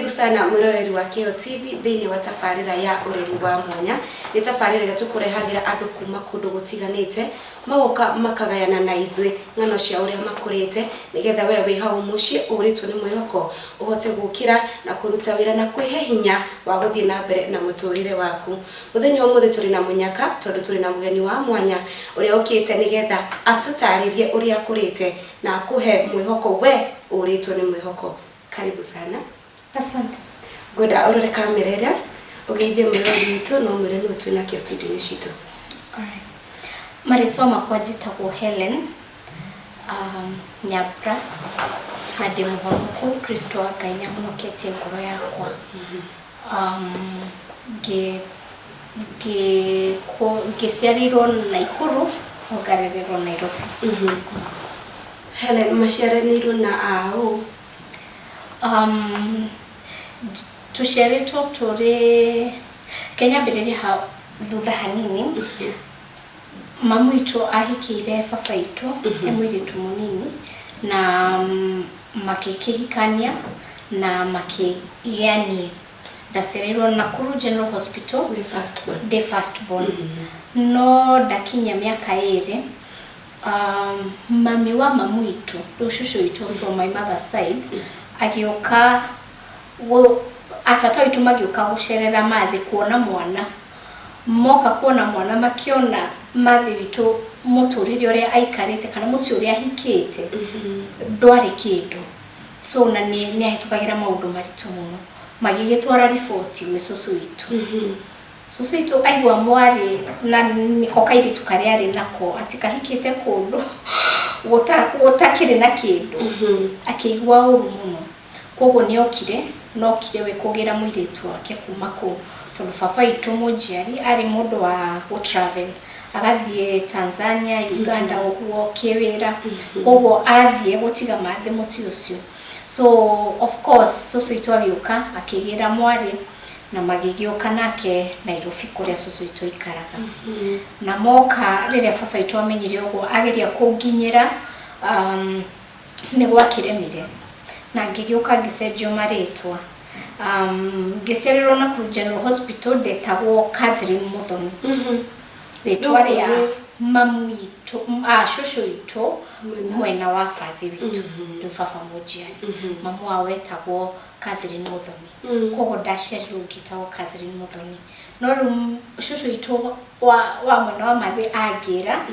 Karibu sana mwiroreri wa KIO TV thini wa tafarira ya ureri wa mwanya. Ni tafarira ira tukurehagira andu kuma kundu gutiganite magoka makagayana na ithwe ngano cia uria makurite nigetha we wi hau muci uritwo ni mwihoko uhote gukira na kuruta wira na kwihe hinya wa guthie na mbere na muturire waku. Muthenya umuthe turi na munyaka tondu turi na mugeni wa mwanya uria ukite nigetha atutaririe uria kurite na akuhe mwihoko we uritwo ni mwihoko. Karibu sana. Asante. Goda urore kamera ira ugeithie mwirori witu no mwire no twina kia studio ni citu. Alright. Maritwa makwa njitagwo Hellen. Nyambura. Na ndi muhonoku Kristo wa Ngai nyamunoketie ngoro yakwa. Ngiciarirwo Naikuru ngarererwo Nairobi. Hellen, maciaranirwo na aũ? Tuciaritwo turi Kenya mbiriria ha thutha hanini. Mamu itu ahikire baba itu emwiritu munini na makikihikania na makigiani ndacereirwo Nakuru General Hospital the first born. No dakinya miaka iri mami wa mamu itu rushushu itu from my mother's side agioka atata itu magioka gucerera mathi kuona mwana moka kuona mwana makiona mathi witu muturire uria aikarite kana muci uria hikite ndwari kindu so na ni ahitukagira maundu maritu muno magigitwara ripoti gwe susu itu susu itu aigwa mwari na nikokaire tukari ari nako atikahikite kundu wotakire na kindu akigwa uru muno kogo niokire nokire we kugira mwiritu wake kuma ku tondu baba itu mujiari ari mundu wa go travel agathie Tanzania Uganda ogwo kiwira kogo athie gutiga mathi muci ucio so of course susu itu agioka akigira mwari na magigioka nake Nairobi kuria susu itu ikaraga na moka riria baba itu amenyire ogwo ageria kunginyira ni gwakiremire na ngigioka ngicenjio maritwa ngicererwo na General Hospital ndetagwo Ngethirimukwo ritwa ria mamu itu shushu itu mwena wa fathi witu ndu baba mujiari mamu awetagwo Ngethirimukwo kogo ndacerirwo ngitagwo Ngethirimukwo no shushu itu wa mwena wa mathi agira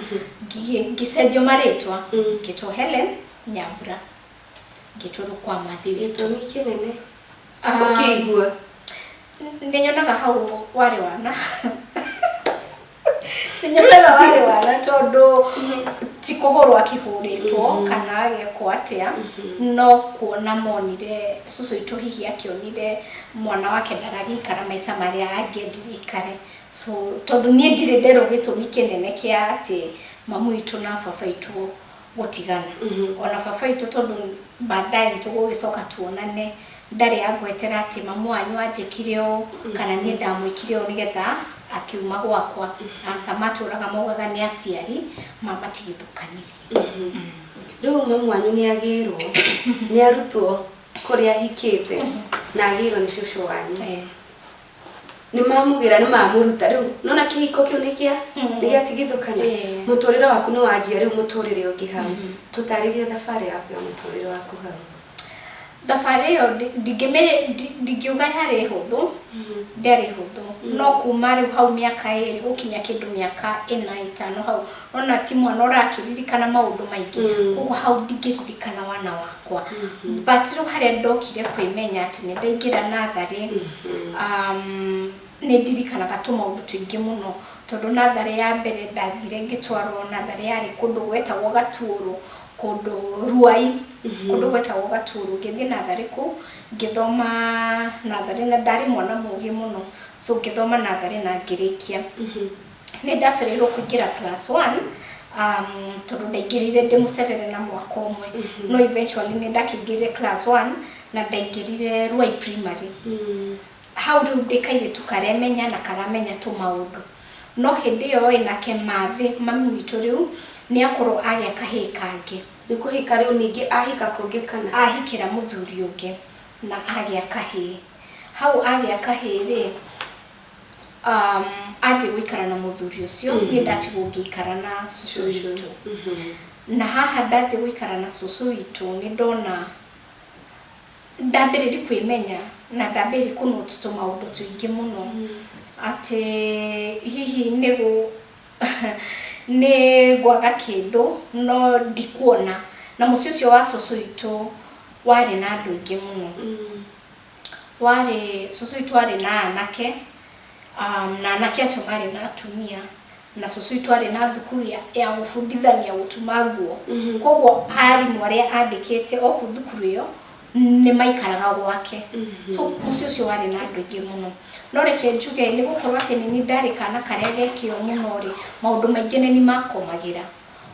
ngicenjio maritwa ngitwo Hellen Nyambura gitoro kwa mathi witu mikinene ukigwa ninyonaga hau wari wana ninyonaga wari wana tondu tikuhoro akihuritwo kana agekwo atia no kuona monire susu itu hihi akionire mwana wake ndaragikara maisa maria angethikare so tondu nie ndire ndero gitumi kinene kia ati mamu itu na baba itu gutigana ona baba itu tondu baadaye tugugicoka tuonane ndari agwetera ati mamu anyu anjikireo kana ni ndamwikireo nigetha akiuma gwakwa asamaturaga mogaga ni aciari mama tigithukaniri riu mamu anyu ni agirwo ni arutwo kuria hikite na agirwo ni shushu wanyu ni mamugira ni mamuruta riu nona kihiko kiu nikia nigia tigithukana muturire waku ni wajia riu muturire ungi hau tutaririe thabari yaku ya muturire waku hau. Thabari yo ndigiuga yari huthu ndari huthu no kuma riu hau miaka iri gukinya kindu miaka 4-5 hau ona ti mwana urakiririkana maundu maingi koguo hau ndigiririkana wana wakwa but riu haria ndokire kwimenya ati ni ndaingira nathari ni ndirikanaga tu maundu twingi muno tondu nathari ya mbere ndathire ngitwarwo nathari yari kundu gwetagwo Gaturu kundu Ruai kundu gwetagwo Gaturu ngithie nathari ku ngithoma nathari na ndari mwana mugi muno so ngithoma nathari na ngirikia ni ndacereirwo kuingira class 1 tondu ndaingirire ndimucerere na mwaka umwe no eventually ni ndakingire class 1 na ndaingirire Ruai primary how do ndikaire tukaremenya na karamenya tu maundu no hindi yo inake mathi mamu witu riu ni akoro agia kahika ngi nikuhika riu ningi ahika kungi kana ahikira muthuri ungi na agĩa kahĩĩ. Hau agĩa kahĩĩ rĩ, athiĩ gũikara na mũthuri ũcio, niĩ ndatigwo ngĩikara na cũcũ witũ. Na haha ndathiĩ gũikara na cũcũ witũ nĩ ndona ndambĩrĩria kwĩmenya na ndambĩrĩria kũnoti tũmaũndũ tũingĩ mũno atĩ hihi nĩ ngwaga kĩndũ no ndikuona. Na mũciĩ ũcio wa cũcũ witũ warĩ na andũ aingĩ mũno. Cũcũ witũ warĩ na anake, na anake acio marĩ na atumia, na cũcũ witũ arĩ na thukuru ya gũbundithania gũtuma nguo. Koguo arimũ arĩa andĩkĩte o kũu thukuru ĩyo nĩ maikaraga gwake. So mũciĩ ũcio warĩ na andũ aingĩ mũno. No reke njuge nĩ gũkorwo atĩ nĩ ndarĩ kana karĩa gekĩo mũno rĩ, maũndũ maingĩ nĩ makomagĩra.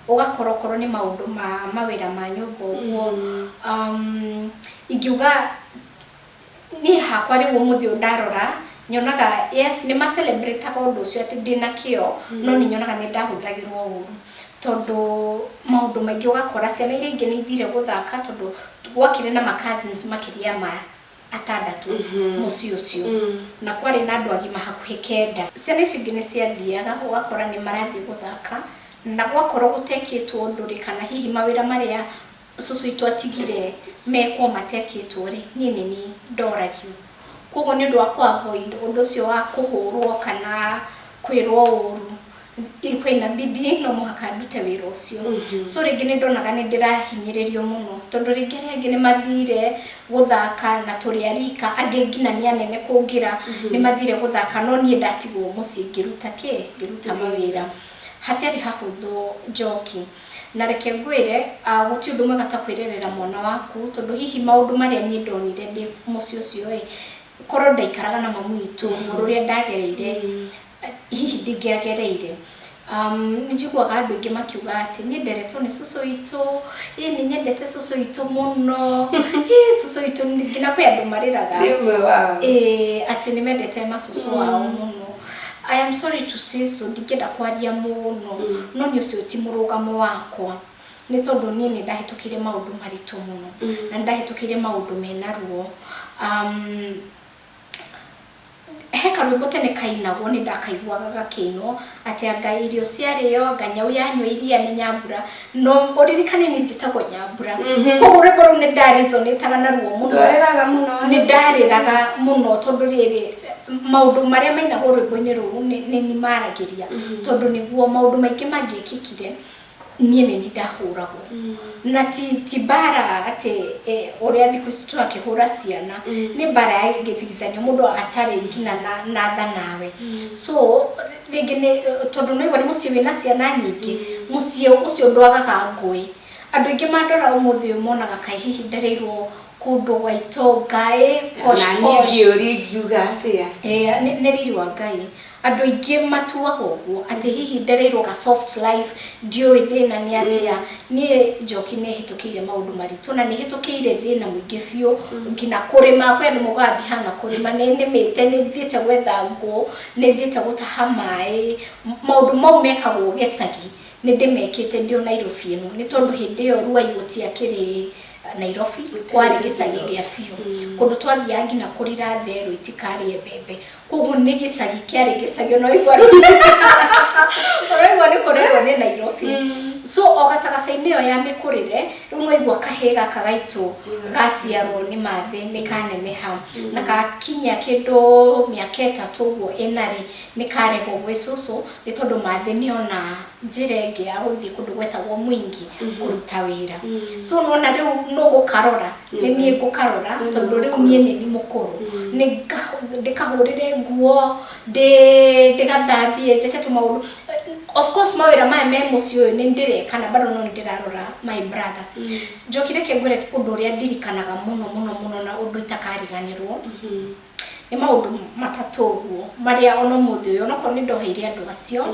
Ũgakora okorwo nĩ maũndũ ma mawĩra ma nyũmba ũguo. Ingiuga niĩ hakwa rĩu ũmũthĩ ndarora nyonaga yes nĩ ma-celebrate ũndũ ũcio atĩ ndĩna kĩo, no nĩ nyonaga nĩ ndahũthagĩrwo ũru. Tondũ maũndũ maingĩ ũgakora ciana iria ingĩ nĩ ithire gũthaka tondũ gwakĩrĩ na ma-cousins makĩria ma 6 mũciĩ ũcio. Na kwarĩ na andũ agima hakuhĩ 9. Ciana icio ingĩ nĩ ciathiaga ũgakora nĩ marathiĩ gũthaka na gwakorwo gũtekĩtwo ũndũ rĩ kana hihi mawĩra marĩa cũcũ witũ atigire mekwo matekĩtwo rĩ, niĩ nĩ ndoragio. Koguo nĩ ũndũ wa kũ-avoid ũndũ ũcio wa kũhũrwo kana kwĩrwo ũru, ilikuwa inabidi no mũhaka ndute wĩra ũcio. So rĩngĩ nĩ ndonaga nĩ ndĩrahinyĩrĩrio mũno tondũ rĩngĩ arĩa nĩ mathire gũthaka na tũrĩ arika, angĩ nginya nĩ anene kũngira nĩ mathire gũthaka, no niĩ ndatigwo mũciĩ ngĩruta mawĩra. Hatiarĩ hahũthũ njoki. Na reke ngwĩre gũtirĩ ũndũ mwega ta kwĩrerera mwana waku tondũ hihi maũndũ marĩa niĩ ndonire ndĩ mũciĩ ũcio rĩ, korwo ndaikaraga na mamu witũ rũrĩa ndagereire hihi ndingĩagereire. Njiguaga andũ aingĩ makiuga atĩ niĩ nderetwo nĩ cũcũ witũ, nĩ nyendete cũcũ witũ mũno, cũcũ witũ nginya kwĩ andũ marĩraga atĩ nĩ mendete macũcũ wao mũno. I am sorry to say so, ndingĩenda kwaria mũno, no nĩ ũcio ti mũrũgamo wakwa. Nĩ tondũ niĩ nĩ ndahĩtũkire maũndũ maritũ mũno na ndahĩtũkire maũndũ mena ruo. He karwĩmbo tene kainagwo nĩ ndakaiguaga gakĩinwo atĩ anga irio ciarĩo anga nyau yanyua iria nĩ Nyambura, no ũririkane nĩ njĩtagwo Nyambura. Koguo rwĩmbo rũu nĩ ndaresonĩtaga na ruo mũno, nĩ ndarĩraga mũno tondũ rĩrĩ maũndũ marĩa mainagwo rwĩmbo-inĩ rũu nĩ maragĩria tondũ nĩguo maũndũ maingĩ mangĩkĩkire niĩ nĩ ndahũragwo. Na ti bara atĩ ũrĩa thikũ ici tũrakĩhũra ciana, nĩ bara ya gĩthigithanio mũndũ atarĩ nginya na tha nawe. So rĩngĩ nĩ tondũ no nĩ mũciĩ wĩna ciana nyingĩ, mũciĩ ũcio ndwagaga ngũĩ. Andũ aingĩ mandora ũmũthĩ ũyũ monaga kaĩ hihi ndereirwo kũndũ gwa itonga posh. Na niĩ ngĩũria ngiuga atĩa? Nĩ riri wa Ngai. Andũ aingĩ matuaga ũguo atĩ hihi ndereirwo ga soft life, ndiũĩ thĩna nĩ atĩa. Niĩ Njoki nĩ hĩtũkĩire maũndũ maritũ na nĩ hĩtũkĩire thĩna mũingĩ biũ, nginya kũrĩma. Kwĩ andũ moigaga ndihana kũrĩma, nĩ nĩmĩte, nĩ thiĩte gwetha ngũ, nĩ thiĩte gũtaha maĩ. Maũndũ mau mekagwo gĩcagi nĩ ndĩmekĩte ndĩ o Nairobi ĩno, nĩ tondũ hĩndĩ ĩyo Ruai gũtiakĩrĩ Nairobi, kwarĩ gĩcagi gĩa biũ, kũndũ twathiaga nginya kũrira therũ itikarĩe mbembe. Koguo nĩ gĩcagi kĩarĩ gĩcagi, no igua nĩ kũrerwo nĩ Nairobi. So o gacagaca-inĩ ĩyo ya mĩkũrĩre rĩu no igua kahĩĩ gaka gaitũ gaciarwo nĩ mathĩ nĩ kaneneha na gakinya kĩndũ mĩaka 3 ũguo ĩnarĩ nĩ karehwo gwĩ cũcũ, nĩ tondũ mathĩ nĩona njĩra ĩngĩ ya gũthiĩ kũndũ gwetagwo Mwingi kũruta wĩra. So nona rĩu no gũkarora, nĩ niĩ ngũkarora tondũ rĩu niĩ nĩ mũkũrũ, ndĩkahũrĩre nguo, ndĩgathambie, njĩke tũmaũndũ. Of course mawĩra maya me mũciĩ ũyũ nĩ ndĩreka na bado no ndĩrarora my brother. Njokire kĩngwĩre ũndũ ũrĩa ndirikanaga mũno na ũndũ itakariganĩrwo. Nĩ maũndũ matatũ ũguo marĩa ona mũthĩ ũyũ onakorwo nĩ ndoheire andũ acio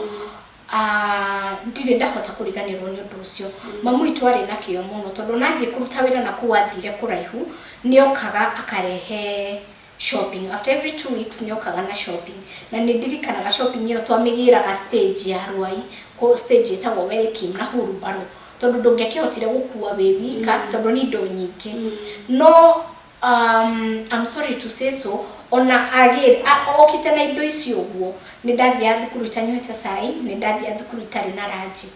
ndirĩ ndahota kũriganĩrwo nĩ ũndũ ũcio. Mamu witũ arĩ na kĩo mũno tondũ nathiĩ kũruta wĩra na kũu athire kũraihu, nĩokaga akarehe shopping. After every 2 weeks nĩokaga na shopping, na nĩ ndirikanaga shopping ĩyo twamĩgĩraga stage ya Ruai, ko stage ĩtagwo Welcome na Hurumbarũ, tondũ ndũngĩakĩhotire gũkua wĩ wika tondũ nĩ indo nyingĩ. No I'm sorry to say so, ona agir okite na indo icio guo ni ndathia thukuru itanywete cai ni ndathia thukuru itari na ranji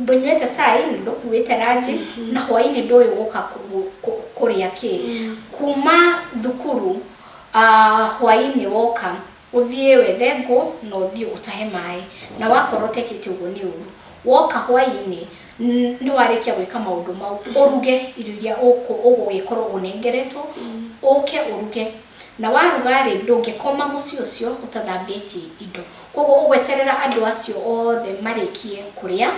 ndonywete cai ni ndokuite ranji na hwaini ndoyo guka kuria ki kuma thukuru hwaini woka uthie wethengo na uthie utahe mai na wakorwo tekete ugo ni uru woka hwaini ni warikia gwika maundu mau uruge irio iria ugugikorwo unengeretwo uke uruge na warugari ndungikoma muci ucio utathambĩtie indo koguo ugweterera andu acio othe marikie kuria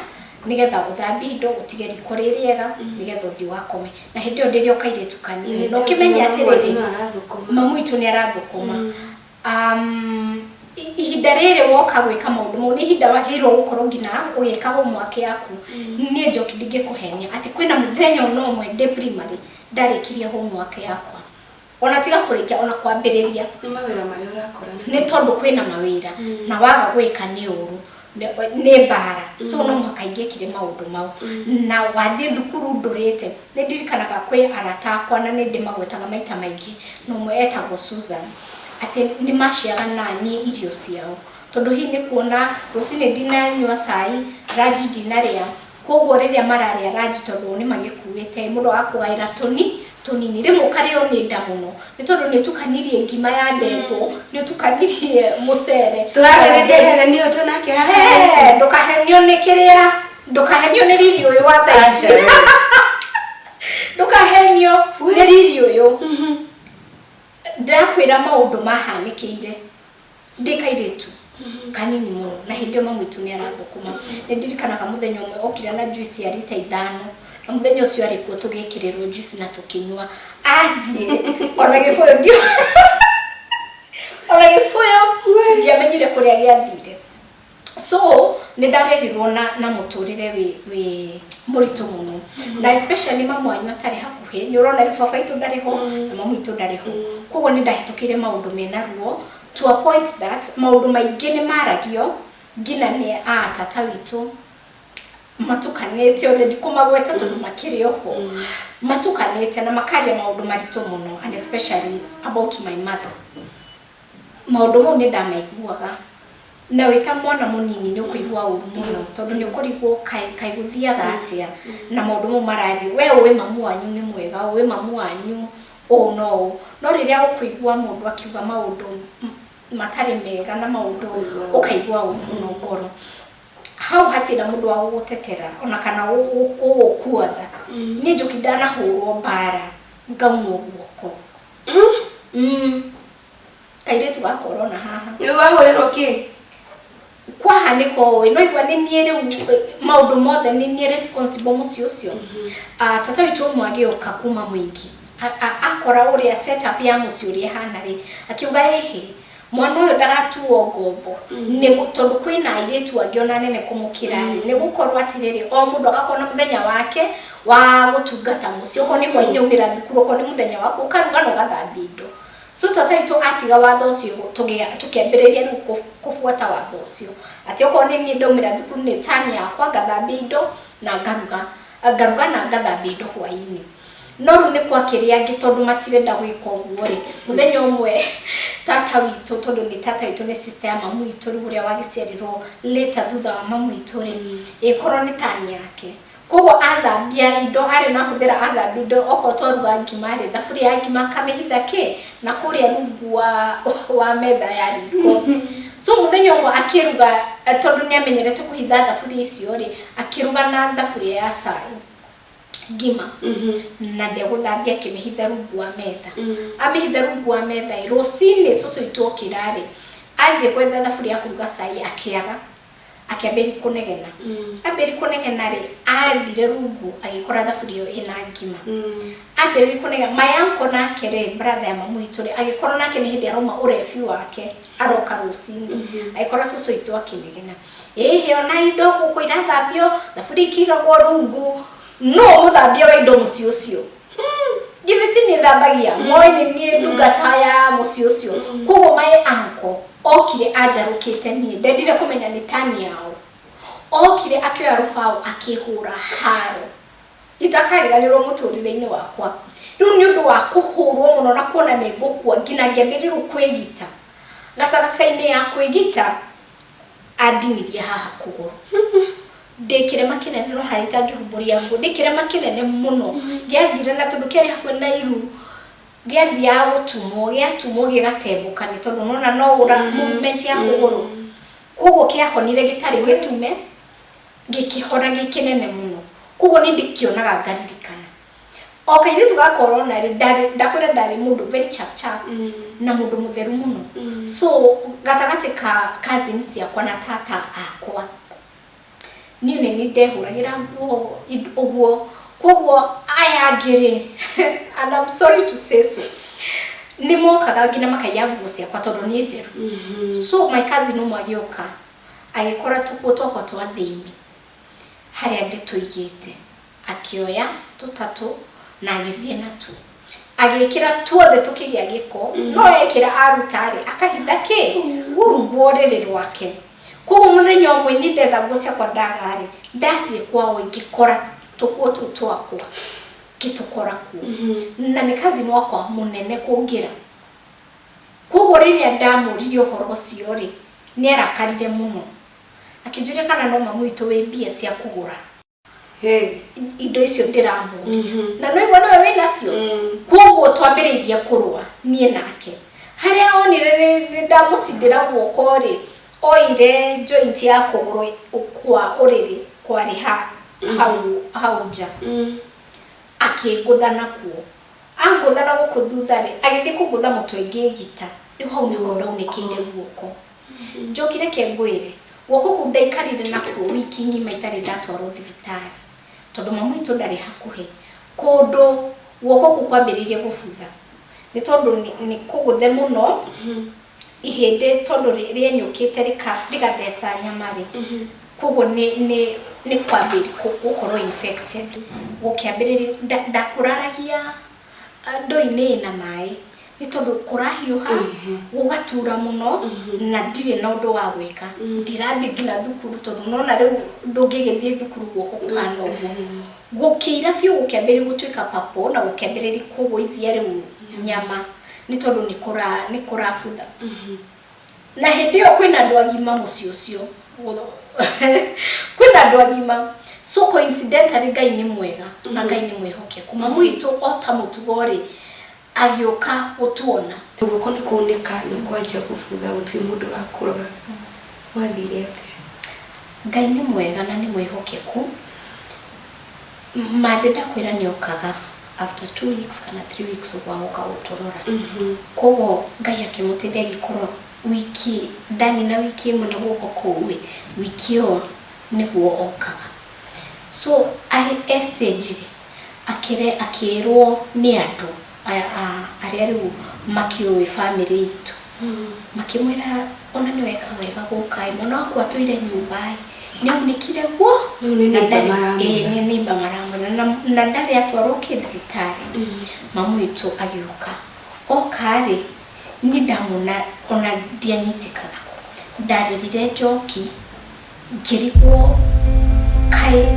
nigetha uthambi indo utige riko ririega nigetha uthi wakome na hindi ndirio kairetu kanini no kimenya atiriri mamu itu ni arathukuma ihinda riri woka gwika maundu mau ni ihinda wagirwo gukorwo ngina ugika homework yaku ni njoki ndingikuhenia ati kwina muthenya no mwe de primary ndarikirie homework yakwa ona tiga kurikia ona kwambiriria ni mawira mari urakora ni tondu kwina mawira na waga gwika ni uru ni bara so no mwakaingie kire maundu mau na wathi thukuru ndurite ni ndirikanaga kwi arata akwa na ni ndimagwetaga maita maingi no mwe etagwo Susan ati ni maciaga nani irio ciao tondu hi ni kuona rucini ndinanyua cai ranji ndinaria koguo riria mararia ranji tondu ni magikuite mundu akugaira tonini rimwe kario ni nda muno ni tondu ni tukanirie ngima ya ndengo ni tukanirie mucere turagereria Helen yo tonake haha ndukahenio ni kiria ndukahenio ni riri uyu wa thaici ndukahenio ni riri uyu ndakwira maundu mahanikire ndikairetu kanini muno na hindio mamu itu ni arathukuma ndirikanaga muthenya umwe okira na juice ya lita 5 na muthenya ucio ari kuo tugikiriro juice na tukinywa athie ona gifoyo ndio ona gifoyo ndiamenyire kuria giathire so ni ndarerirwo na muturire we muritu muno na especially mamu anyu atari hakuhe ni urona ribaba itu ndariho na mamu itu ndariho koguo ni ndahitukire maundu mena ruo to a point that maundu maingi ni maragio ngina ni tata witu matukanete already kumagweta tondu makiri oho matukanete na makaria maundu marito muno and especially about my mother maundu mo ni ndamaiguaga na wita mwana munini ni ukuigua uru muno tondu ni ukurigwo kai guthiaga atia na maundu mo marari we mamu wanyu ni mwega we mamu wanyu no riria ukuigua mundu akiuga maundu matari mega na maundu ukaigua uru muno ngoro hau hatira mundu wa gutetera ona kana ukuatha ni njukidana hurwo bara ngaumwo guoko kairetu gakorwo na haha ni wahurerwo ki kwa haniko we no igwa ni niere maundu mothe ni niere responsible mucio ucio tata witu mwage okakuma mwingi akora uria setup ya mucio uri hana ri akiuga ehe mwana uyu ndagatuo ngombo ni tondu kwina airetu angiona nene kumukirari ni gukorwo atiriri o mundu agakona muthenya wake wa gutungata mucio ko ni kwa ine umira thukuru ko ni muthenya wako ukaruga no gathambi indo so tata itu atiga watho ucio tukiambiriria ru kufuata watho ucio ati oko ni ndaumira thukuru ni tani yakwa gathambi indo na ngaruga na gathambi indo hwaini no ru ni kwa kiria ngitondu matirenda gwika uguo ri muthenya umwe tata witu tondu ni tata witu ni sister ya mamu itu ri uria wagiciarirwo later thutha wa mamu itu ri ikorwo ni tani yake koguo athambia indo ari na huthira athambia indo oko twaruga ngima ri thaburi ya ngima kamihitha ki na kuria rungu wa metha ya riko so muthenya umwe akiruga tondu ni amenyerete kuhitha thaburi icio ri akiruga na thaburi ya cai ngima na ndeguthambia kimihitha rungu wa metha amihitha rungu wa metha rocini soso itu kirari athie kwetha thaburi ya kuruga cai akiambiri kunegena ambiri kunegena ri athire rungu agikora thaburi iyo ina ngima ambiri kunegena mayanko na kere brother ya mamu itu ri agikora nake ni hindi aroma urefi wake aroka rocini agikora soso itu akinegena ehe ona indo guko irathambio thaburi ikigagwo rungu no muthambia wa indo muci ucio githiti ni thambagia moini ni ndungata ya muci ucio koguo mai anko okire ajarukite ni ndendire kumenya ni tani yao okire akioya rufao akihura haro itakariganirwo muturire-ini wakwa riu ni undu wa kuhurwo muno na kuona ni ngukua ngina ngemiriro kwigita gacagaca-ini ya kwigita andinirie haha kuguru ndikirema kinene no hari tangihumburia ngo ndikirema kinene muno giathire na tondu keri hakwe na iru giathia gutumwo gigatembuka ni tondu nona no ura movement ya kuguru kugo kiahonire gitari gitume gikihora gikinene muno kugo ni ndikionaga ngaririkana okaire tugakorwo na ndakwira ndari mundu very chap na mundu mutheru muno so gatagati ka cousins yakwa na tata akwa nini ndehuragira uguo kugo ayagire and I'm sorry to say so ni mokaga ngina makaya ngucia kwa tondu ni theru so my cousin no mwagioka agikora tukotwa twathini haria ndituigite akioya tutatu na agithie natu agikira tuothe tukigia giko no ekira arutari akahitha ki rugorere rwake kugo muthenya omwe ni ndetha ngucia kwa ndagari ndathie kwao ngikora tukotu twakwa kitukora ku na ni kazi mwakwa munene kungira kugo riria ndamuririe uhoro ucio ri ni arakarire muno akijure kana no mamu itu we bia cia kugura indo icio ndiramuria na no igwa no we nacio kugo twambiriria kurwa nie nake haria onire ndamucindira guoko ri oire joint ya kuguru kwa uriri kwa riha hauja akiguthana kuo anguthana guku thutha ri agithie kugutha mutwe ngigita riu hau ni ndaunekire guoko njokire kengwire guoko ku ndaikarire nakuo wiki ngima itari ndatwarwo thibitari tondu mamu itu ndari hakuhe kundu guoko ku kwambiririe gufutha ni tondu ni kuguthe muno ihinde tondu rienyukite rikathesa nyamari kugo ni kwambiri gukorwo infected gukiambiriri ndakuraragia ndoi-ini na mai ni tondu kurahiuha gugatura muno na ndire na undu wa gwika ndirathi ngina thukuru tondu nona riu ndungigithie thukuru guoko kuhana uguo gukira fiu gukiambiri gutwika papo na gukiambiriri kuguithia riu nyama ni tondu ni kurafutha na hindi yo kwina andu agima mucio ucio kwina andu agima so coincidentally Ngai ni mwega na Ngai ni mwihokeku mamu itu ota mutugori agioka gutuona guko ni kuoneka ni kwanja gufutha guti mundu akurora wathire ate Ngai ni mwega na ni mwihokeku mathida kwira ni okaga after 2 weeks kana 3 weeks ugoka guturora kogo Ngai akimutethia gikoro wiki ndani na wiki imwe na guko kuwe wiki yo niguo okaga so I stage akirwo ni andu aria riu makiowe family itu makimwira ona ni weka wega gukai mona kwa tuire nyumbai ni unikire guo ni nimba marango na ndari atwaro kithibitari mamu itu agioka okari ni ndamuna ona ndianyitikaga ndaririre njoki ngirigwo kai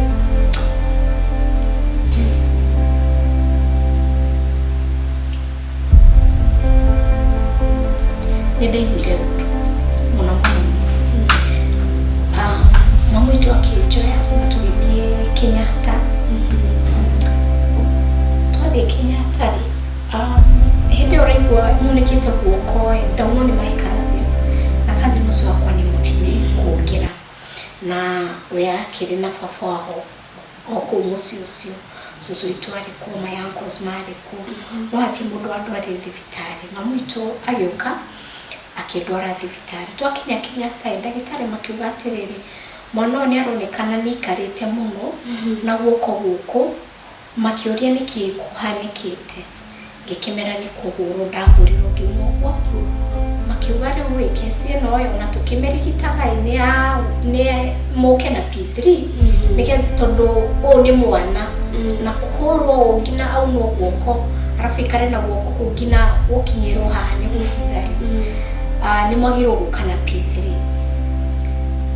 ndaiguire undu muno mamu itu akinjoya na tugithie Kenyatta twathie Kenyatta ri hindi uraigua munikite guoko ndauno ni my cousin na cousin mucio wakwa ni munene kungira na we akiri na baba wao oko mucio ucio susu itwari ku my uncles mari ku wati mundu andwari thibitari mamu itu agioka akidwara thibitari twakinya Kenyatta ndagitari makiuga atiriri mwana ni aronekana ni karite muno na guoko guko makiuria niki kuhanikite gikimera ni kuhuro ndahurirwo ngimogwa makiuga riu wikesi no yo na tukimerigitaga ni moke na P3 nigetha tondu o ni mwana na kuhurwo ngina au no guoko arafikare na guoko kungina gukinyirwo haha ni gubuthari ni mwagirwo gukana P3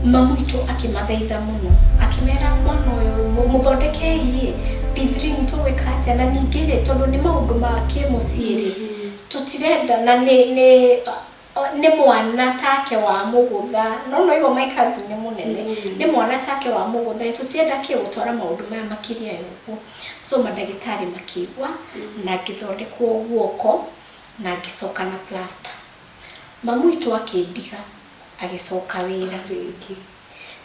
mamu itu akimathaitha muno akimera mwana uyu muthondekei P3 atia na ningire tondu ni maundu ma kimuciiri tutirenda na ni mwana take wa mugutha no igo my cousin ni munene ni mwana take wa mugutha tutienda ki gutwara maundu maya makiria yugo so madagitari makigwa na ngithondekwo guoko na ngicoka na plaster mamu itu akindiga agicoka wira ringi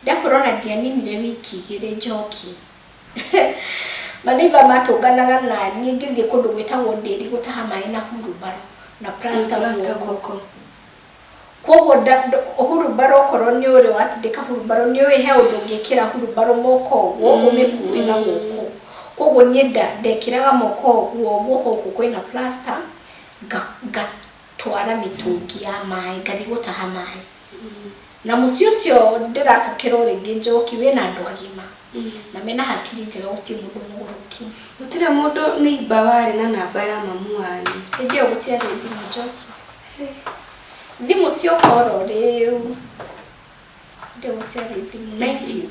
ndakorona ndianinire wiki igire njoki maniba matunganaga na niĩ ngĩthiĩ kũndũ gwĩtagwo ndĩri gũtaha maĩ na hurubaro na plaster guoko koguo hurubaro okorwo nĩ ũrĩ watindĩka hurubaro nĩ ũĩ he ũndũ ũngĩkĩra hurubaro moko ũguo ũmĩkuue na guoko koguo niĩ ndekĩraga moko ũguo guoko gũkũ kwĩna plaster ngatwara mĩtũngi ya maĩ ngathiĩ gũtaha maĩ na mucio cio ndiracokera ringi njoki wina andu agima na mena hakiri njega uti mundu muguruki utire mundu ni ibawari na namba ya mamu wanyu ndio gutia thimu njoki thimu cio koro riu ndio gutia thimu 90s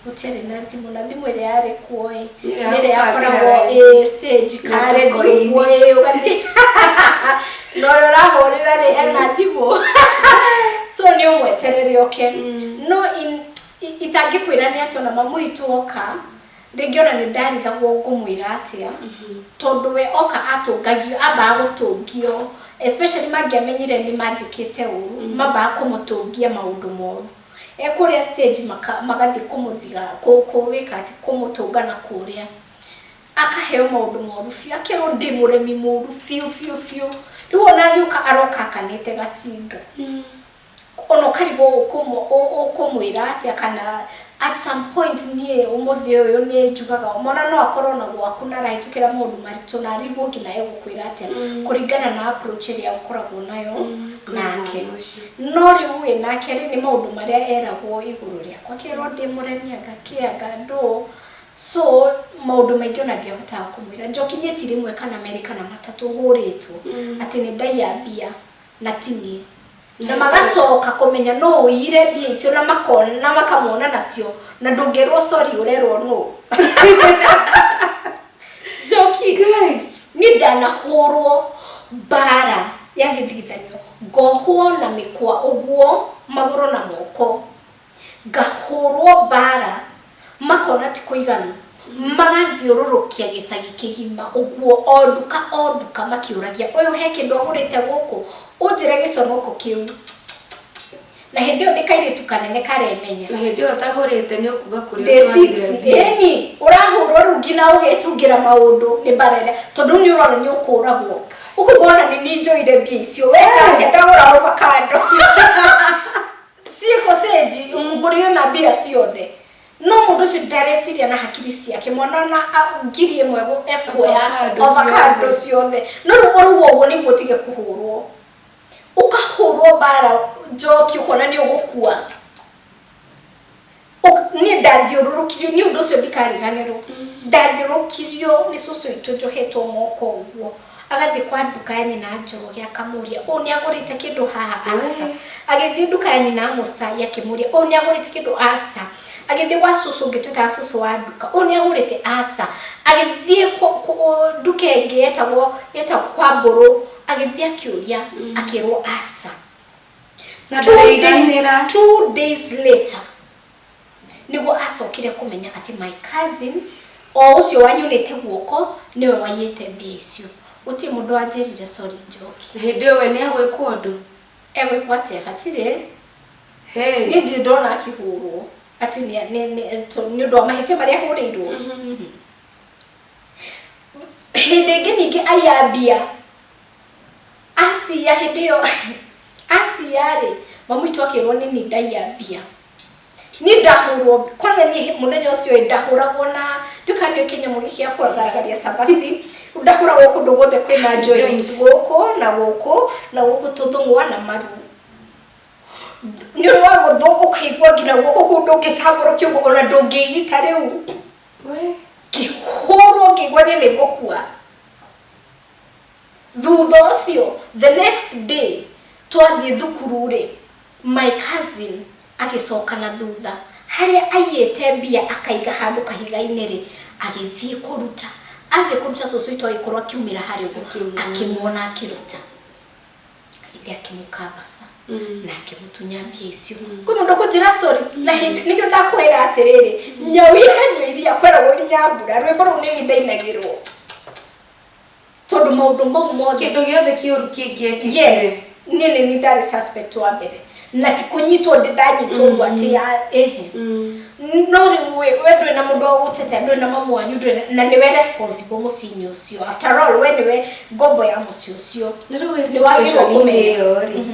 gutia na thimu ile yari kuoi ile yakoragwo stage kare kuoi ugati norora horira ri ena thimu so ni umweterere oke no itangikwira ni atona mamu ituoka ringiona ni ndarigagwo ngumwira atia tondu we oka atungagio aba gutungio especially magiamenyire ni majikite uru maba kumutungia maundu moru ekuria stage magathi kumuthiga kuwika ati kumutunga na kuria akaheo maundu moru fio akero ndi muremi moru fio riwona yuka aroka kanite gacinga ono karibo ukumwira ati kana at some point nie umuthi uyu ni njugaga mona no akorona gwaku na rahitukira mundu maritu na ribo ngina gukwira ati kuringana na approach ria ukoragwo nayo nake no riwe nake ni maundu maria eragwo iguru ria kwa kero ndi muremi agakiaga ndo so maundu maingi ona ndia gutaga kumwira njokinie tirimwe kana America na matatu huritwo ati ni ndaiambia na tini na magacoka kumenya no uire bia icio na makona makamona nacio na ndungerwo sorry urerwo no joki ni dana horo bara ya githithanio ngohwo na mikwa uguo maguru na moko gahorwo bara makona ti kuigana magathiururukia gicagi kigima uguo onduka makiuragia uyu he kindu agurite guku unjire giconoko kiu na hindio ndikaire tukanene karemenya na hindio atagurite ni ukuga kuri eni urahurwo rugina ugetungira maundu ni barere tondu ni urona ni ukuragwo ukugona ni ninjoire bia icio weka ati ndagura avocado siko seji umugurire na bia ciothe no mundu cio ndareciria na hakiri ciake mwana na ngiri imwe ekuoya avocado ciothe no rugo rugo ni gutige kuhurwo ukahurwo bara njoki ukona ni ugukua ni ndathiururukirio ni undu cio ndikariganirwo ndathiururukirio ni cucu itu njohetwo moko uguo agathi kwa nduka ya nyina njoroge akamuria ni agurite kindu haha asa agithi nduka ya nyina musa yakimuria ni agurite kindu asa agithi gwa cucu ngitwita cucu wa nduka ni agurite asa agithi nduka ingi yetagwo kwa mburu agithi akiuria akirwo asa na 2 days later nigo acokire kumenya ati my cousin o ucio wanyunite guoko niwe wayete mbia icio uti mundu anjerire sorry njoki hindio we ni agwikwo ndu egwikwo ati gatire hey ni ndona akihurwo ati ni ndu amahite maria hurirwo hindingi ningi ayambia asi ya hindio asi yari mamu itu akirwo ni ndaiambia ni ndahurwo kwanza ni muthenya ucio ndahuragwo na ndukanio kinyamu gikia kuragaragaria sabasi ndahuragwo kundu gothe kwina joint goko na goko tuthungwa na maru ni rwa gutho ukaigwa ngina goko kundu gitamburo kiugo ona ndungigita riu we kihoro kigwa ni ngokua thutha ucio the next day twathi thukuru ri my cousin agicoka na thutha haria ayete mbia akaiga handu kahiga-ini ri agithie kuruta athe kuruta cucu itu ikorwa kiumira hari akimuona akiruta akithia kimukabasa na akimutunya mbia icio kuno ndoko jira sorry na nikyo ndakwira atiriri nyawi hanyu iria kwera guri nyambura rwimbo ru nini ndainagirwo tondu maundu mau mothe kindu giothe kiuru kingiekire yes nini ni ndari suspect wa mbere na tikunyitwo ndanyitwo ati no we na mundu ogutete ndwe na mamu wanyu na niwe responsible musinyo ucio after all we niwe gombo ya mucio ucio ni ruwe situation iyo ri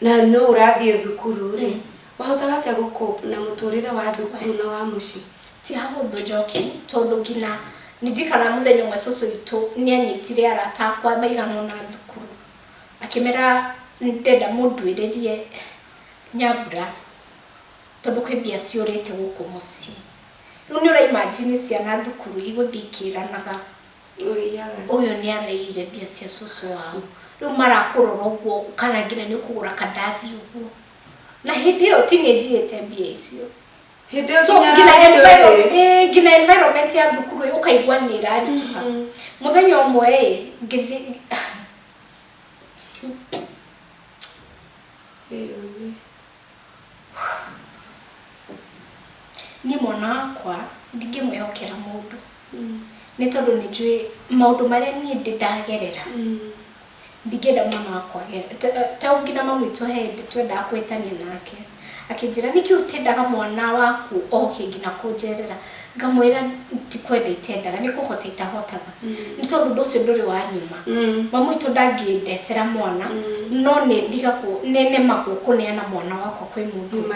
na no urathie thukuru ri wahotaga atia gukopa na muturire wa thukuru na wa muci ti hahuthu joki tondu ngina nindikana muthenya umwe cucu itu ni anyitire arata akwa maigana na thukuru akimera ndenda mundwiririe Nyambura tondu kwi mbia ciurite guku muci riu ni ura imagine ciana thukuru iguthikiranaga uyu ni areire mbia cia cucu wao riu marakurora uguo kana ngina ni ukugura kandathi uguo na hindi iyo tinejiyete mbia icio so gina environment ya thukuru ukaigua ni irarituha muthenya umwe ngithi ni mwana wakwa ndingimwihokera mundu ni tondu ni njui maundu maria ni ndagerera ndingenda mwana wakwa ta ngina mamu itu hindi twenda kwetania nake akinjira niki utendaga mwana waku oke ngina kunjerera ngamwira tikwenda itendaga ni kuhota itahotaga ni tondu nducio nduri wa nyuma mamu itu ndangindecera mwana no ni ndigaku nene magwo kuneana mwana wakwa kwi mundu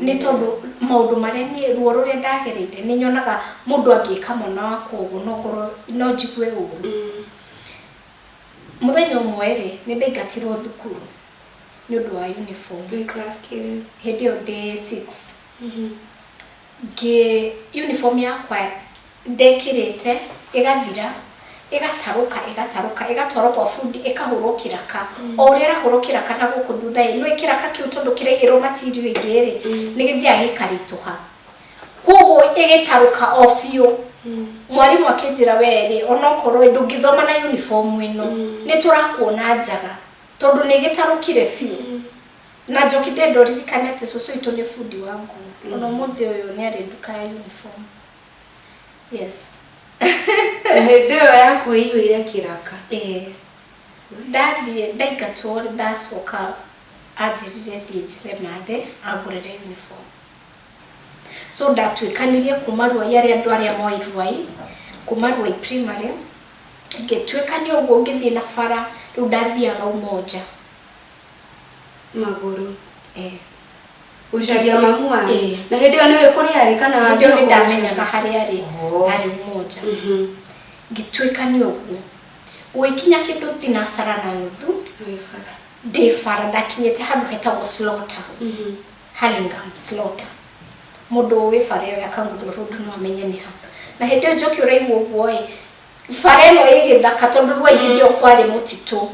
ni tondu maundu maria ni ruo ruria ndagereire ni nyonaga mundu angika mwana wakwa uguo no ngoro no njigwe uru muthenya umwe ri ni ndaingatirwo thukuru ni undu wa uniform class kire hindi yo day 6 uniform yakwa ndekirite igathira igataruka igatwaro kwa fundi ikahurwo kiraka o rera hurwo kiraka na guku thutha no kiraka kiu tondu kiregirwo material igere ni githia gikarituha kogo igitaruka ofio mwarimu akinjira weri onokorwo ndungithoma na uniform ino ni turakuona njaga tondu ni gitarukire fiu na jokide ndoririkanete cucu itu ni fundi wangu ono muthi uyu ni ari nduka ya uniform yes ndio yaku iyuire kiraka ndathie ndaigatwo ndacoka ajirire thie mathe agurire uniform so ndatwikanirie kuma ruai aria andu aria moi ruai kuma ruai primary ngitwikania uguo ngithie na bara riu ndathiaga umoja maguru ucaria mamu wa na hindi yo niwe kuri ari kana wa ndio ndamenyaga hari ari umoja ngitwikania uguo gwikinya kindu thinasara na nuthu ndifara ndakinyete handu hetagwo slaughter HELLEN slaughter mundu wi bara yo yakangundo road no amenye ni ha na hindi yo njoki uraigwo uguo bara ino igithaka tondu rwa hindi yo kwari mutitu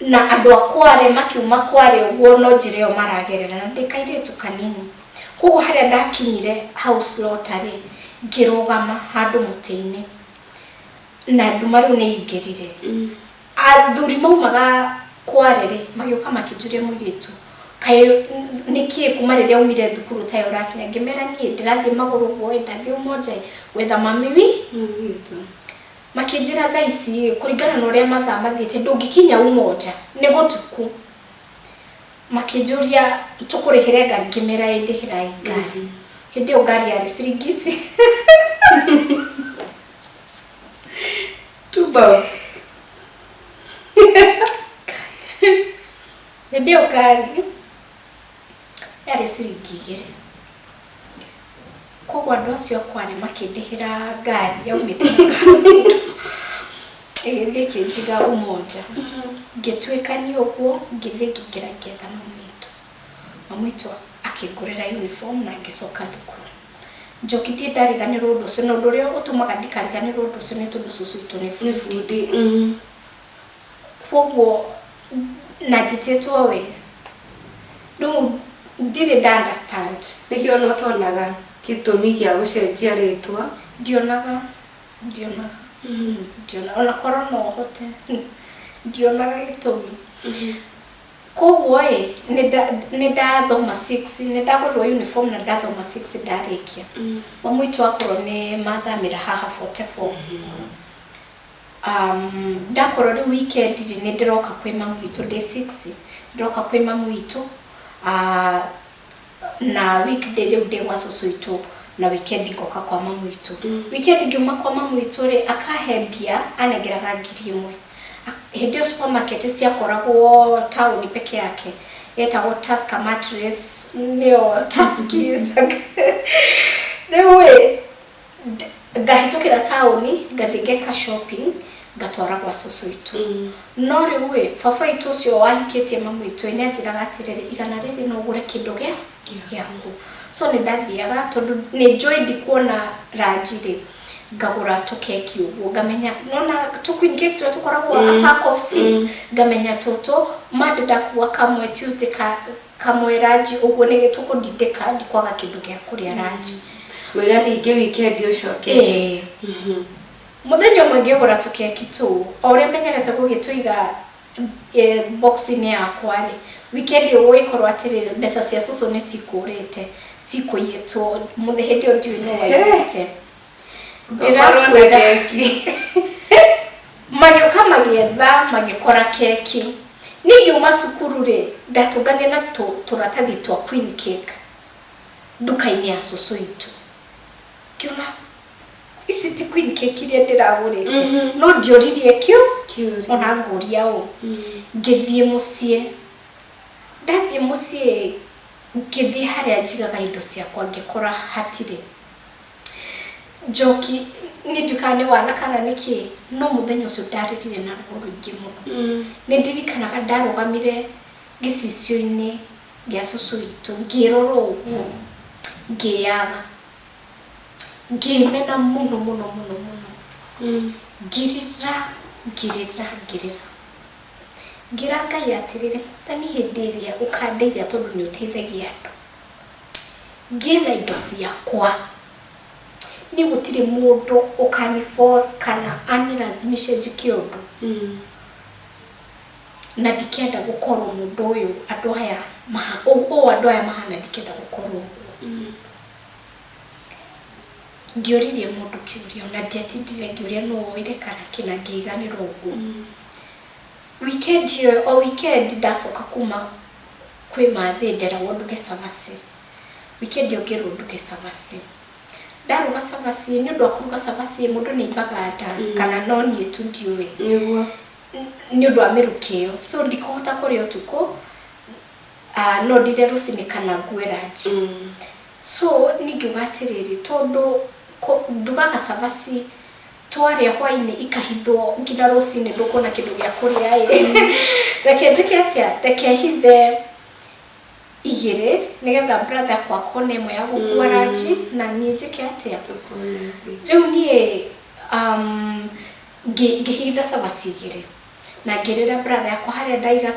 na andu akware makiuma kware uguo no njire yo maragerera na ndikaithitu kanini kugu haria ndakinyire house lottery ngirugama handu mutiini na ndumaru ni ingirire athuri maumaga kware ri magioka makinjuria muiritu kai niki kumariria umire thukuru tayo rakinya ngimera nie ndirathie maguru guo ndathie umoja wetha mamiwi makinjira thaici kuringana na uria mathaa mathiete ndungikinya umoja ni gutuku makinjuria tukurihire ngari ngimera indihira ngari hindi yo ngari yari ciringisi tuba hindi yo ngari yari ciringigire kogo andu acio kware makindihira ngari yaumite igithie njiga umoja ngitwikania uguo ngithie ngingira ngetha mamu itu akingurira uniform na ngicoka thukuru njokithie ndariganirwo undu ucio na undu uria utumaga ndikariganirwo undu ucio ni tondu cucu itu ni fundi koguo na njitetwo we no ndire understand nikio no tonaga kitumi kia gucenjia ritwa ndionaga ndiona ona korona hote ndiona gitumi koguo nĩ ndathoma 6 nĩ ndagũrwo uniform na ndathoma 6 ndarĩkia mamu itu akorwo nĩ mathamĩra haha 44 ndakorwo rĩ weekend nĩ ndĩroka kwĩ mamu itu day 6 ndĩroka kwĩ mamu itu na weekday rĩu ndĩ gwa cũcũ itu na weekend ngoka kwa mamu itu weekend ngiuma kwa mamu itu rĩ akahe mbia anengeraga 1,000 hindi supermarket ciakoragwo town peke yake etagwo Tusker mattress nio Tuskys niwe ngahitukira town ngathigeka shopping ngatwara gwa cũcũ itu no riu baba itu cio wahikitie mamu itu nĩ anjiraga atiriri igana rĩrĩ no gure kindu gĩaku so nĩ ndathiaga tondu nĩ enjoyed kuona ranjiri ngagura tukeki uguo ngamenya nona tukwin cake tukoragwo a pack of 6 ngamenya toto Monday kuwa kamwe Tuesday kamwe ranji uguo nĩ gĩtukundindĩka ndikwaga kindu gĩa kũrĩa ranji wĩra ningĩ weekend ucoke muthenya ũmwe ngĩgũra tukeki tu o ũrĩa menyerete gũgĩtũiga box-inĩ yakwa rĩ weekend ũgũikorwo atĩrĩ mbeca cia cũcũ nĩ cikũrĩte cikũiyĩtwo mũthenya hĩndĩ ndiũĩ no waiyĩte ndĩrakwĩra keki magĩũka magĩetha magĩkora keki nĩngiuma cukuru rĩ ndatũngania na tũratathi twa queen cake nduka-inĩ ya cũcũ itu kiona ici ti queen cake iria ndĩragũrĩte no ndioririe kĩo ona ngũria ũũ ngĩthiĩ mũciĩ ndathiĩ mũciĩ ngĩthiĩ harĩa njigaga indo ciakwa ngĩkora hatirĩ njoki nĩ ndukane wana kana nĩkĩ no mũthenya ũcio ndarĩrire na ruo rũingĩ mũno nĩ ndirikanaga ndarũgamire gĩcicio-inĩ gĩa cũcũ itu ngĩrora ũguo ngĩyaga ngĩmena mũno ngirira ngira Ngai atĩrĩrĩ tani hĩndĩ ĩrĩa ũkandeithia tondũ nĩ ũteithagia andũ ngĩna indo ciakwa ni gutire mũndũ ukani force kana anirazimishe njike ũndũ na ndikenda gukorwo mũndũ ũyũ andũ aya mahana ndikenda gukorwo ndioririe mũndũ kĩũria na ndiatindire ngĩũria no woire kana kina ngĩiganĩra ũguo weekend ndacoka kuma kwĩ mathĩ nderagwo nduge cabaci weekend ongĩrwo nduge cabaci ndaruga cabaci nĩ ũndũ wa kũruga cabaci mũndũ nĩ ibaga nda kana no niĩ tu ndiũĩ nĩguo nĩ ũndũ wa mĩrukĩ ĩyo so ndikũhota kũrĩa ũtukũ no ndire rũcinĩ kana ngue ranji so nĩngiuga atĩrĩrĩ tondũ ndugaga cabaci twarĩa hwainĩ ikahithwo nginya rũcinĩ ndũkona kĩndũ gĩa kũrĩa reke njĩke atĩa reke hithe igĩrĩ nĩgetha brother yakwa akona ĩmwe ya gũkua ranji na niĩ njĩke atĩa rĩu niĩ ngĩhitha cabaci igĩrĩ na ngĩrĩra brother yakwa harĩa ndaiga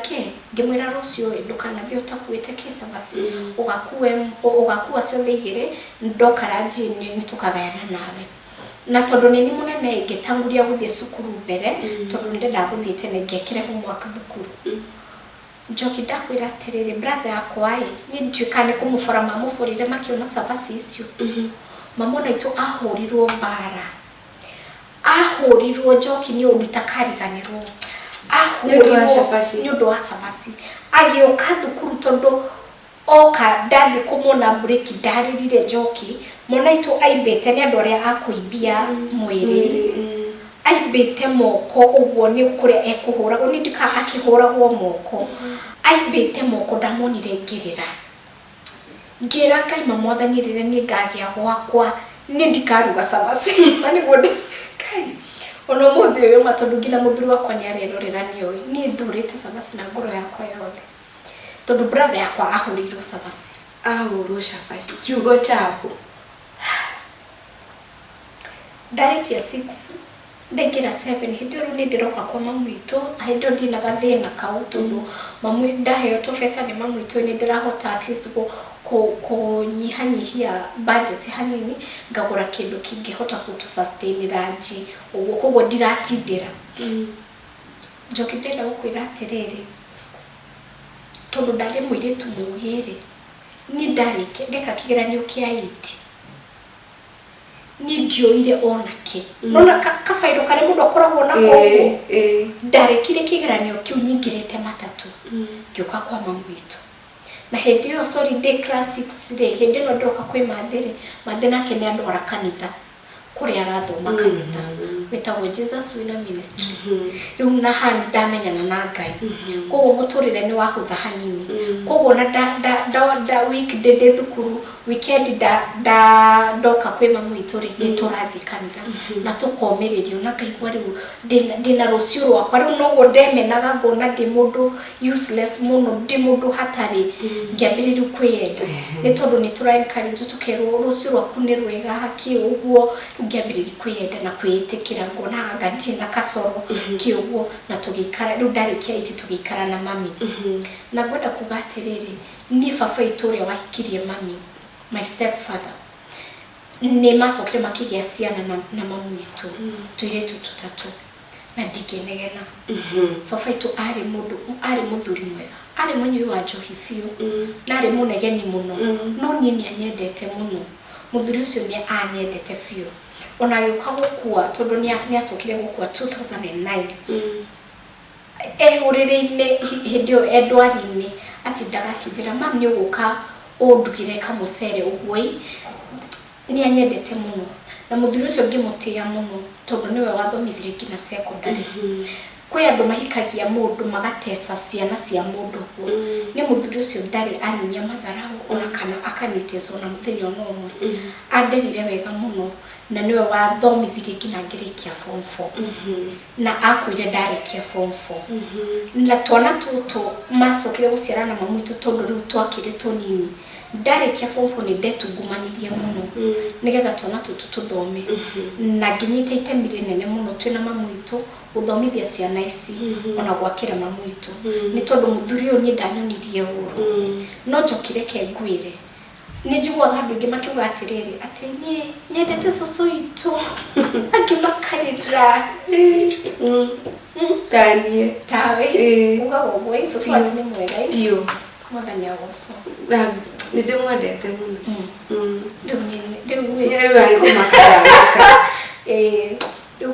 ngĩmwĩra rũciũ ndũkanathiĩ ũtakuĩte cabaci ũgakua ciothe igĩrĩ ndoka ranji nĩ tũkagayana nawe na tondũ nĩ mũnene ngĩtanguria gũthiĩ cukuru mbere tondũ ndendaga gũthiĩ tene ngĩekĩre homework thukuru njoki ndakwĩra atĩrĩrĩ brother yakwa nĩ nduĩka nĩ kũmũbora mamũbũrire makĩona cabaci icio mamona itu ahũrirwo mbara ahũrirwo njoki nĩ ũndũ itakariganĩrwo ahũrirwo nĩ ũndũ wa cabaci agĩũka thukuru tondũ oka ndathi kũmona break ndarĩrire njoki mona itu aimbĩte nĩ andũ arĩa akũimbia mwĩrĩ aimbĩte moko ũguo nĩ kũrĩa ekũhũragwo nĩ ndika akĩhũragwo moko aimbĩte moko ndamonire ngĩrĩra ngĩra Ngai mamwathani rĩrĩa nĩ ngagĩa gwakwa nĩ ndikaruga cabaci nĩguo Ngai ona mũthĩ ũyũ matondũ nginya mũthuri wakwa nĩ arerorera niĩ thurĩte cabaci na ngoro yakwa yothe tondũ brother yakwa ahũrĩirwo cabaci kiugo chaku ndarĩkia 6 ndaingĩra 7 hĩndĩ ĩyo nĩ ndĩroka kwa mamu itũ hĩndĩ ĩyo ndĩna gathĩna kau tondũ mamu ndaheo tũbeca nĩ mamu itũ nĩ ndĩrahota at least nyihanyihia budget hanini ngagura kindu kingihota kutu sustain ranji uguo koguo ndiratindira njoki ndenda gukwira atiriri tondu ndari muiritu mugire ni ndarike ngeka kigeranio kia 8 ni ndioire onake nona kafairo kare mundu akoragwo na koguo ndarekire kigeranio kiu nyingirite matatu ngioka kwa mamu witu na hindi yo sorry day class 6 day hindi no ndoka kwi mathe nake ni andu arakanitha kuri arathoma kanitha wetagwo Jesus Wina Ministry riu na hani ndamenyana na Ngai koguo muturire ni wahutha hanini koguo na da weekday thukuru weekend ndoka kwi mamu witu ri ni turathi kanitha na tukomiririo na kaigwa riu ndina rucio rwakwa riu noguo ndemenaga ngona ndi mundu useless muno ndi mundu hatari ngiambiririo kwiyenda ni tondu ni tura encourage tukerwo rucio rwaku ni rwega haki uguo ngiambiririo kwiyenda na kwitikira ngona ngati na kasoro kiuguo na tugikara riu ndarikia iti tugikara na mami na gwenda kugatiriri ni baba ituria wahikirie mami my stepfather ni macokire makigia ciana na mamu witu tuiretu tutatu na ndikenegena baba itu ari muthuri mwega ari munyui wa njohi biu na ari munegeni muno no ni anyendete muno muthuri ucio ni anyendete biu ona yuka gukua tondu ni acokire gukua 2009 urire-ine hindio edwari-ini ati ndagakijira mami ni uguka ondugire kamucere ugui ni anyendete muno na muthuri ucio ngimutia muno tondu niwe wathomithirie kina secondary kwi andu mahikagia mundu magatesa ciana cia mundu guo ni muthuri ucio ndari anyia matharau ona kana akaniteswo na muthenya omwe anderire wega muno na niwe wathomithirie kina ngirikia form 4 na akwire ndarikia form 4 na twana tutu macokire guciarana mamu itu tondu riu twakire tunini ndarikia form 4 ni ndetungumanirie muno nigetha twana tutu tuthome na nginyite itemi rinene muno twina mamu itu uthomithia ciana ici ona gwakira mamu itu ni tondu muthuri uyu ni ndanyonirie uru no njokire ke ngwire ni njiguaga andu ingi makiuga atiriri ati ni nyendete cucu itu angimakarira tanie tawe ugago gwe cucu ni mwega iyo mwathania goco ni ndimwendete muno ndio ari kumakara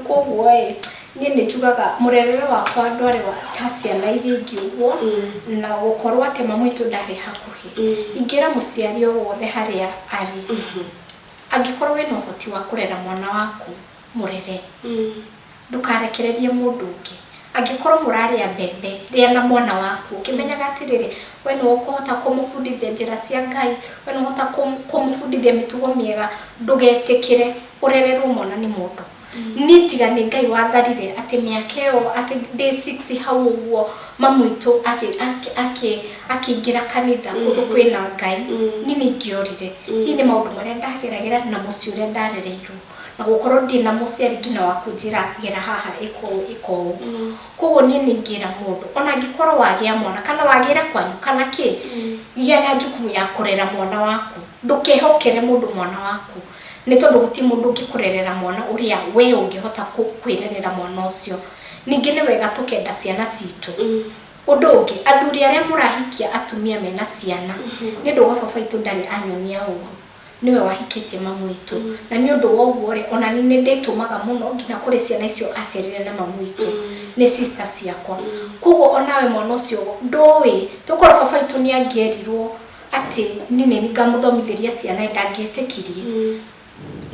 koguo ni njugaga murerere wakwa ndware wa taciana iringi uguo na gukorwo ate mamu itu ndari hakuhi ingira muciari o wothe haria ari angikorwo wena uhoti wa kurera mwana waku murere ndukarekererie mundu ungi angikorwo muraria mbembe ria na mwana waku ukimenyaga atiriri wena ukuhota kumufundithia njira cia Ngai wena uhota kumufundithia mitugo miega ndugetikire urererwo mwana ni mundu nitiga ni Ngai watharire ati miakeo ati day 6 hau uguo mamu itu akingira kanitha kundu kwina Ngai nini ngiorire ni maundu maria ndageragira na muci uria ndarereirwo na gukorwo ndina muciari ngina wakunjira gera haha iko koguo ni ngira mundu ona ngikorwo wagia mwana kana wagira kwanyu kana ki gia na jukumu ya kurera mwana waku ndukehokere mundu mwana waku ni tondu guti mundu ngikurerera mwana uria we ungihota kwirerera mwana ucio ningi ni wega tukenda ciana citu undu ungi athuri aria murahikia atumia mena ciana ni ndu baba itu ndari anyonia ugu niwe wahikitie mamu itu na ni undu woguo ri ona ni nditumaga muno ngina kuri ciana icio acerire na mamu itu ni sister ciakwa koguo onawe mwana ucio ndoi tukoro baba itu ni angierirwo ati nini nikamuthomithiria ciana ndangetikirie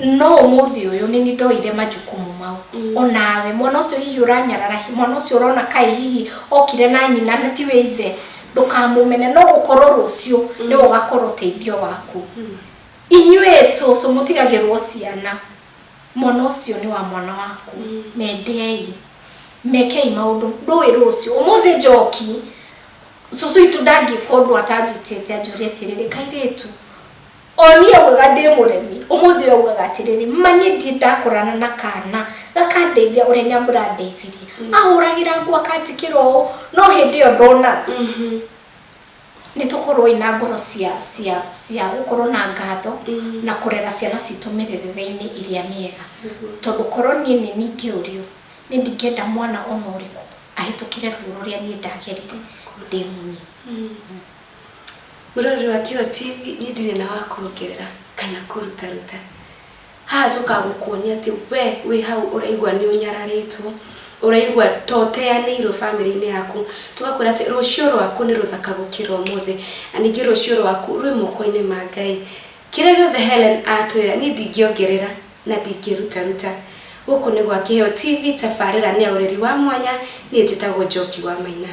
no umuthi uyu ni ndoire majukumu mau onawe mwana ucio hihi uranyarara mwana ucio urona kai hihi okire na nyina na tiwe ithe ndukamumene no gukorwo rucio ni ugakorwo teithio waku inywe so mutigagirwo ciana mwana ucio ni wa mwana waku mendei mekei maundu ndui rucio umuthi njoki cucu itu ndangikondwo atanjitete anjuri atiriri kairetu oni augaga ndi muremi umuthi augaga atiriri mani ndi ndakorana na kana gakandeithia uria nyambura ndeithirie ahuragira ngwa kanjikiro no hindi yo ndona ni tukorwo ina ngoro cia gukorwo na ngatho na kurera ciana citu mirerere-ini iria miega tondu korwo ni ningiorio ni ndingenda mwana ona uriku ahitukire ruo ria ni ndagerire ndi munyi Murori wa KIBALI TV ni ndire na wakuongerera kana kuruta ha tuka gukuonia ati we hau uraigwa ni unyararitwo uraigwa toteanirwo family-ini yaku tugakwira ati rucio rwaku ni ruthaka gukira umuthe aningi rucio rwaku rwi moko-ini ma Ngai kire gothe Hellen atwira ni ndingiongerera na ndingiruta guku ni gwa KIBALI TV tafarira ni ureri wa mwanya ni njitagwo Njoki wa Maina.